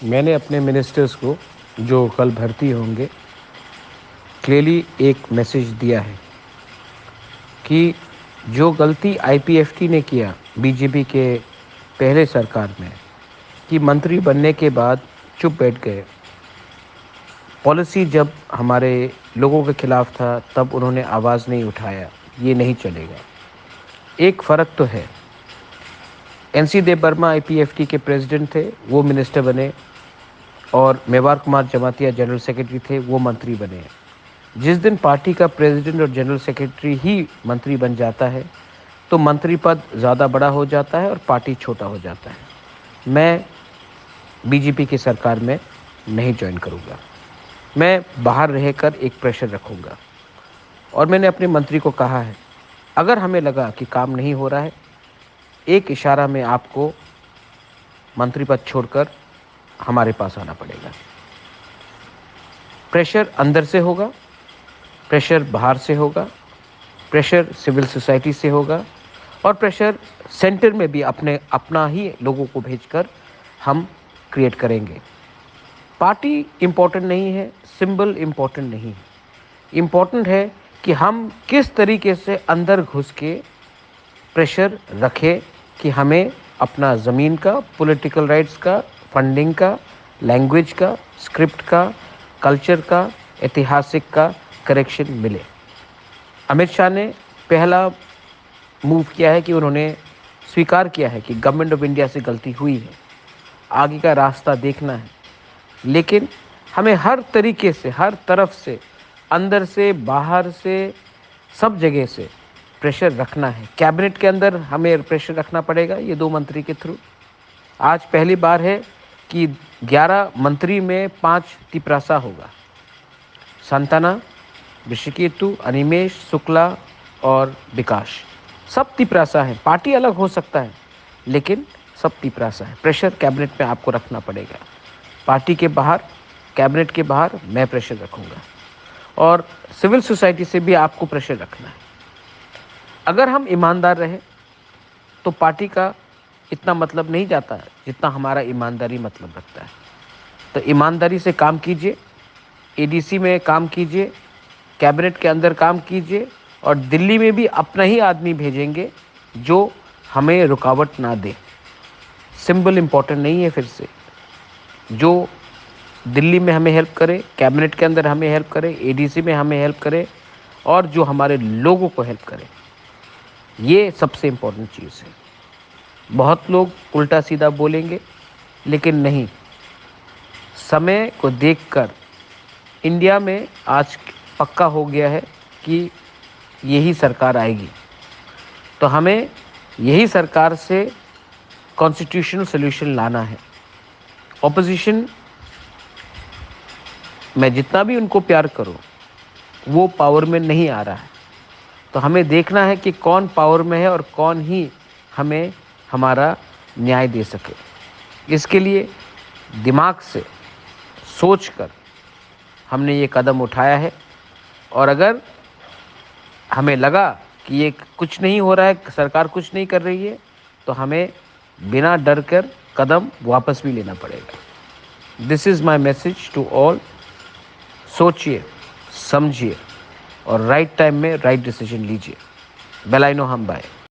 मैंने अपने मिनिस्टर्स को जो कल भर्ती होंगे क्लियरली एक मैसेज दिया है कि जो गलती आईपीएफटी ने किया बीजेपी के पहले सरकार में कि मंत्री बनने के बाद चुप बैठ गए। पॉलिसी जब हमारे लोगों के खिलाफ था तब उन्होंने आवाज़ नहीं उठाया, ये नहीं चलेगा। एक फ़र्क तो है, एनसी देव वर्मा आईपीएफटी के प्रेसिडेंट थे, वो मिनिस्टर बने, और मेवार कुमार जमातिया जनरल सेक्रेटरी थे, वो मंत्री बने। जिस दिन पार्टी का प्रेसिडेंट और जनरल सेक्रेटरी ही मंत्री बन जाता है तो मंत्री पद ज़्यादा बड़ा हो जाता है और पार्टी छोटा हो जाता है। मैं बीजेपी की सरकार में नहीं ज्वाइन करूँगा। मैं बाहर रहकर एक प्रेशर रखूँगा और मैंने अपने मंत्री को कहा है, अगर हमें लगा कि काम नहीं हो रहा है, एक इशारा में आपको मंत्री पद छोड़कर हमारे पास आना पड़ेगा। प्रेशर अंदर से होगा, प्रेशर बाहर से होगा, प्रेशर सिविल सोसाइटी से होगा और प्रेशर सेंटर में भी अपना ही लोगों को भेजकर हम क्रिएट करेंगे। पार्टी इम्पोर्टेंट नहीं है, सिंबल इम्पोर्टेंट नहीं है। इम्पोर्टेंट है कि हम किस तरीके से अंदर घुस के प्रेशर रखें कि हमें अपना ज़मीन का, पॉलिटिकल राइट्स का, फंडिंग का, लैंग्वेज का, स्क्रिप्ट का, कल्चर का, ऐतिहासिक का करेक्शन मिले। अमित शाह ने पहला मूव किया है कि उन्होंने स्वीकार किया है कि गवर्नमेंट ऑफ इंडिया से गलती हुई है, आगे का रास्ता देखना है। लेकिन हमें हर तरीके से, हर तरफ से, अंदर से, बाहर से, सब जगह से प्रेशर रखना है। कैबिनेट के अंदर हमें प्रेशर रखना पड़ेगा, ये 2 मंत्री के थ्रू। आज पहली बार है कि 11 मंत्री में 5 तिपरासा होगा। संताना, ऋषिकेतु, अनिमेष, शुक्ला और विकास, सब तिपरासा है। पार्टी अलग हो सकता है लेकिन सब तिपरासा है। प्रेशर कैबिनेट में आपको रखना पड़ेगा। पार्टी के बाहर, कैबिनेट के बाहर मैं प्रेशर रखूँगा और सिविल सोसाइटी से भी आपको प्रेशर रखना है। अगर हम ईमानदार रहे तो पार्टी का इतना मतलब नहीं जाता है जितना हमारा ईमानदारी मतलब रखता है। तो ईमानदारी से काम कीजिए, एडीसी में काम कीजिए, कैबिनेट के अंदर काम कीजिए और दिल्ली में भी अपना ही आदमी भेजेंगे जो हमें रुकावट ना दे। सिंबल इम्पोर्टेंट नहीं है, फिर से जो दिल्ली में हमें हेल्प करे, कैबिनेट के अंदर हमें हेल्प करे, एडीसी में हमें हेल्प करे और जो हमारे लोगों को हेल्प करे, ये सबसे इम्पोर्टेंट चीज़ है। बहुत लोग उल्टा सीधा बोलेंगे लेकिन नहीं, समय को देखकर इंडिया में आज पक्का हो गया है कि यही सरकार आएगी। तो हमें यही सरकार से कॉन्स्टिट्यूशनल सॉल्यूशन लाना है। ऑपोजिशन, मैं जितना भी उनको प्यार करूं, वो पावर में नहीं आ रहा है। तो हमें देखना है कि कौन पावर में है और कौन ही हमें हमारा न्याय दे सके। इसके लिए दिमाग से सोचकर हमने ये कदम उठाया है और अगर हमें लगा कि ये कुछ नहीं हो रहा है, सरकार कुछ नहीं कर रही है, तो हमें बिना डर कर कदम वापस भी लेना पड़ेगा। This is my message to all. सोचिए, समझिए और राइट टाइम में राइट डिसीजन लीजिए। बेल आई नो हम बाय।